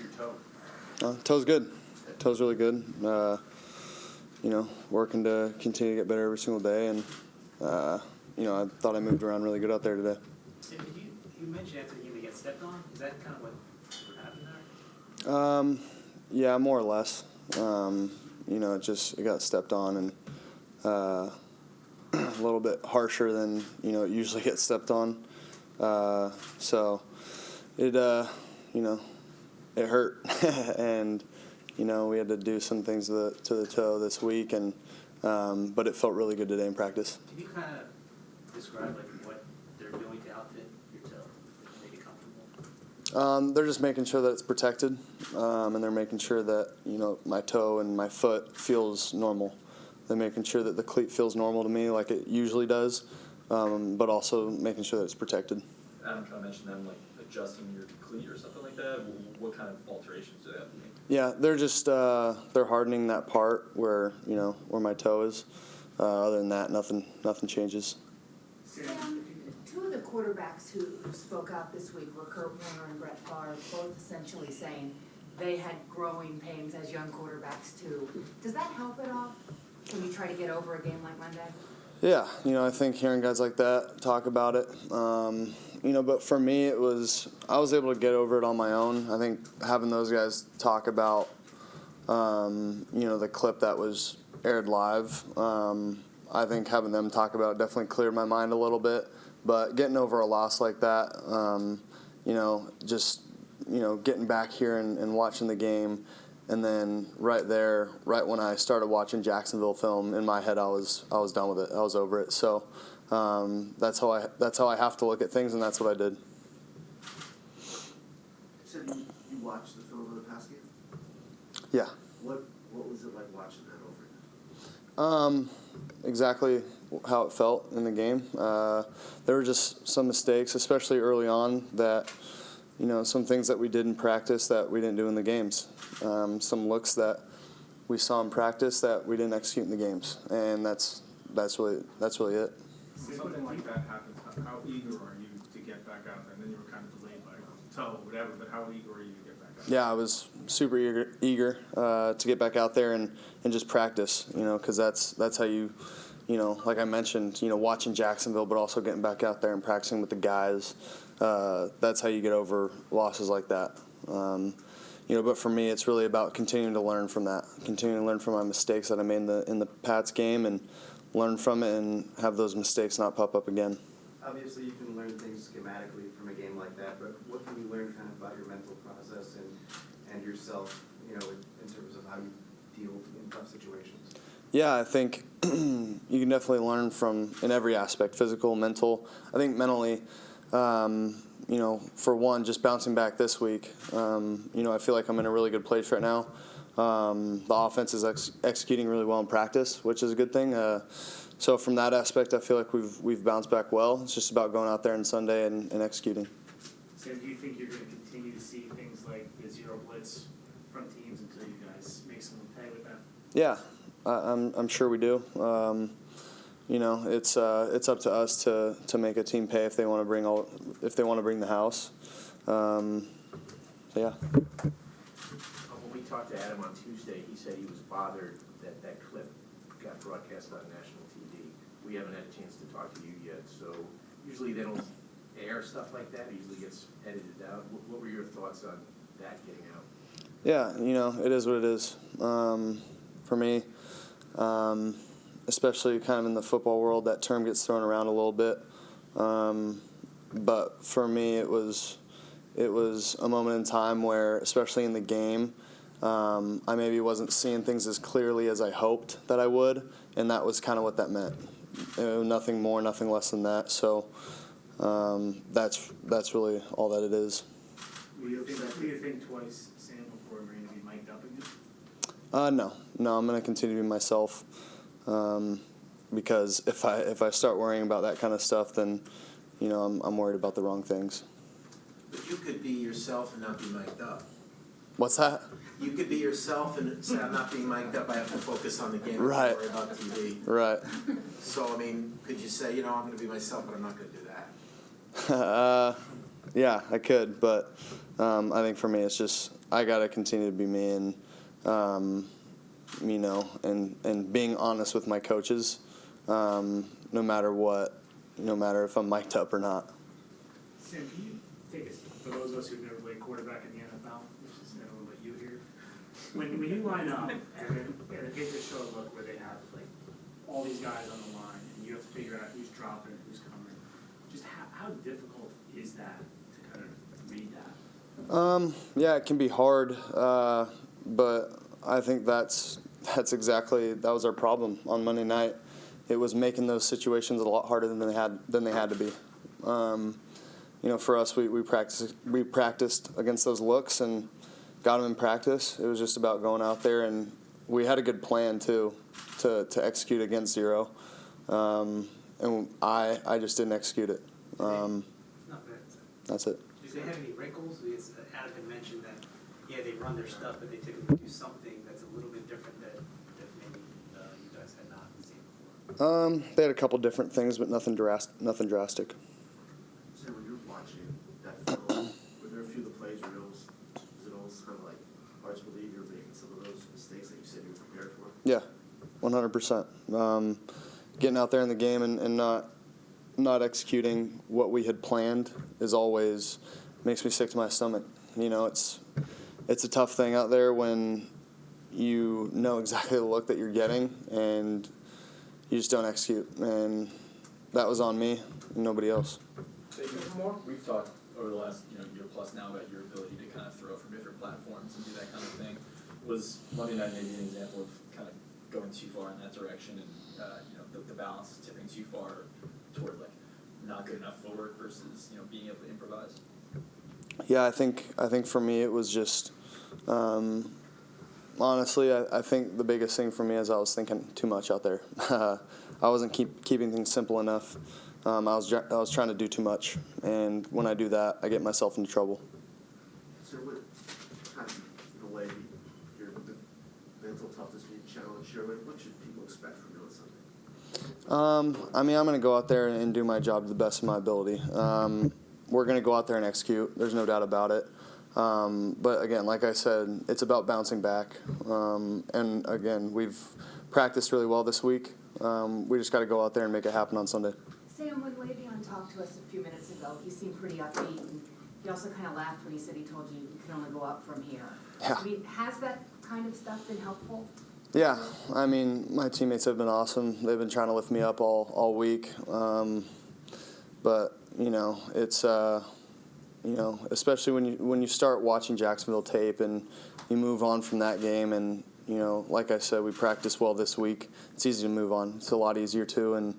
your toe? Toe's good. Toe's really good. Working to continue to get better every single day, and I thought I moved around really good out there today. Sam, you mentioned after the game they got stepped on. Is that kind of what happened there? Yeah, more or less. It got stepped on, and a little bit harsher than it usually gets stepped on. So it it hurt, and we had to do some things to the toe this week, and but it felt really good today in practice. Can you kind of describe what they're doing to outfit your toe, to make it comfortable? They're just making sure that it's protected, and they're making sure that my toe and my foot feels normal. They're making sure that the cleat feels normal to me like it usually does, but also making sure that it's protected. Adam kind of mentioned them adjusting your cleat or something like that. What kind of alterations do they have to make? Yeah, they're just they're hardening that part where where my toe is. Other than that, nothing changes. Sam, two of the quarterbacks who spoke out this week were Kurt Warner and Brett Favre, both essentially saying they had growing pains as young quarterbacks too. Does that help at all when you try to get over a game like Monday? Yeah, I think hearing guys like that talk about it, but for me I was able to get over it on my own. I think having those guys talk about, the clip that was aired live, I think having them talk about it definitely cleared my mind a little bit. But getting over a loss like that, getting back here and watching the game. And then right when I started watching Jacksonville film, in my head I was done with it. I was over it. So that's how I have to look at things, and that's what I did. You said you watched the film of the past game? Yeah. What was it like watching that over? Exactly how it felt in the game. There were just some mistakes, especially early on, that some things that we did in practice that we didn't do in the games. Some looks that we saw in practice that we didn't execute in the games, and that's really it. When something like that happens, how eager are you to get back out there? And then you were kind of delayed by toe, whatever, but how eager are you to get back out there? Yeah, I was super eager to get back out there and just practice, because that's how you, like I mentioned, watching Jacksonville, but also getting back out there and practicing with the guys. That's how you get over losses like that. But for me, it's really about continuing to learn from that, continuing to learn from my mistakes that I made in the Pats game, and learn from it and have those mistakes not pop up again. Obviously, you can learn things schematically from a game like that, but what can you learn kind of about your mental process and yourself, in terms of how you deal in tough situations? Yeah, I think you can definitely learn from in every aspect, physical, mental. I think mentally, for one, just bouncing back this week, I feel like I'm in a really good place right now. The offense is executing really well in practice, which is a good thing. So from that aspect, I feel like we've bounced back well. It's just about going out there on Sunday and executing. Sam, do you think you're going to continue to see things like the zero blitz from teams until you guys make someone pay with that? Yeah, I'm sure we do. It's up to us to make a team pay if they want to bring the house. Yeah. When we talked to Adam on Tuesday, he said he was bothered that clip got broadcast on national TV. We haven't had a chance to talk to you yet, so usually they don't air stuff like that. It usually gets edited out. What were your thoughts on that getting out? Yeah, it is what it is. For me, especially kind of in the football world, that term gets thrown around a little bit. But for me, it was a moment in time where, especially in the game, I maybe wasn't seeing things as clearly as I hoped that I would, and that was kind of what that meant. Nothing more, nothing less than that. So that's really all that it is. Will you think twice, Sam, before we're going to be mic'd up again? No, I'm going to continue to be myself. Because if I start worrying about that kind of stuff, then I'm worried about the wrong things. But you could be yourself and not be mic'd up. What's that? You could be yourself and say, I'm not being mic'd up, I have to focus on the game and Right. worry about TV. Right. So, could you say, I'm going to be myself, but I'm not going to do that? Yeah, I could, but I think for me it's just I got to continue to be me and, and being honest with my coaches, no matter what, no matter if I'm mic'd up or not. Sam, can you take us, for those of us who've never played quarterback in the NFL, which is never what you hear, when you line up and the Patriots show a look where they have like all these guys on the line and you have to figure out who's dropping, who's coming, just how difficult is that to kind of read that? Yeah, it can be hard, but I think that was our problem on Monday night. It was making those situations a lot harder than they had to be. For us, we practiced against those looks and got them in practice. It was just about going out there, and we had a good plan too to execute against zero, and I just didn't execute it. Not bad. That's it. Do they have any wrinkles? Adam had mentioned that, they run their stuff, but they typically do something that's a little bit different that maybe you guys had not seen before. They had a couple different things, but nothing drastic. So when you're watching that film, were there a few of the plays where was it almost kind of like hard to believe you're making some of those mistakes that you said you were prepared for? Yeah, 100%. Getting out there in the game and not executing what we had planned is always makes me sick to my stomach. It's a tough thing out there when you know exactly the look that you're getting and you just don't execute. And that was on me and nobody else. We've talked over the last year plus now about your ability to kind of throw from different platforms and do that kind of thing. Was Monday night maybe an example of kind of going too far in that direction and the balance tipping too far toward like not good enough footwork versus being able to improvise? Yeah, I think for me it was just honestly I think the biggest thing for me is I was thinking too much out there. I wasn't keeping things simple enough. I was trying to do too much, and when I do that, I get myself into trouble. So what kind of the way the mental toughness being challenged here, what should people expect from you on Sunday? I'm going to go out there and do my job to the best of my ability. We're going to go out there and execute. There's no doubt about it. But again, like I said, it's about bouncing back. And again, we've practiced really well this week. We just got to go out there and make it happen on Sunday. Sam, when Le'Veon talked to us a few minutes ago, he seemed pretty upbeat, and he also kind of laughed when he said he told you you can only go up from here. Yeah. I mean, has that kind of stuff been helpful? Yeah, I mean, my teammates have been awesome. They've been trying to lift me up all week. But it's especially when you start watching Jacksonville tape and you move on from that game, and like I said, we practiced well this week. It's easy to move on. It's a lot easier too, and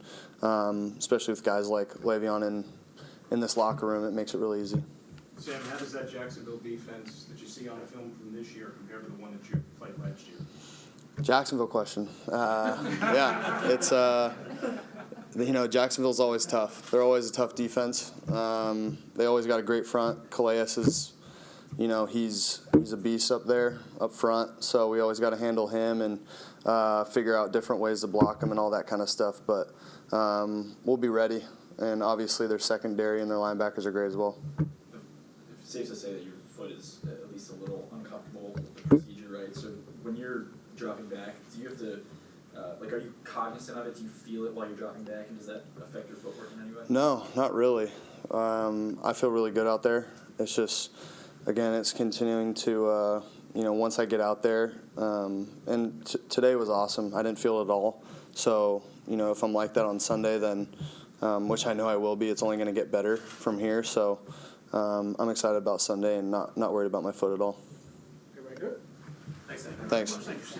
especially with guys like Le'Veon in this locker room, it makes it really easy. Sam, how does that Jacksonville defense that you see on the film from this year compare to the one that you played last year? Jacksonville question. Yeah, it's Jacksonville's always tough. They're always a tough defense. They always got a great front. Calais is, he's a beast up there, up front. So we always got to handle him and figure out different ways to block him and all that kind of stuff. But we'll be ready. And obviously their secondary and their linebackers are great as well. It's safe to say that your foot is at least a little uncomfortable with the procedure, right? So when you're dropping back, do you have to, are you cognizant of it? Do you feel it while you're dropping back, and does that affect your footwork in any way? No, not really. I feel really good out there. It's just, again, it's continuing to, once I get out there, and today was awesome. I didn't feel it at all. So, if I'm like that on Sunday, then, which I know I will be, it's only going to get better from here. So I'm excited about Sunday and not worried about my foot at all. Everybody good? Thanks, Sam. Thanks. Thanks.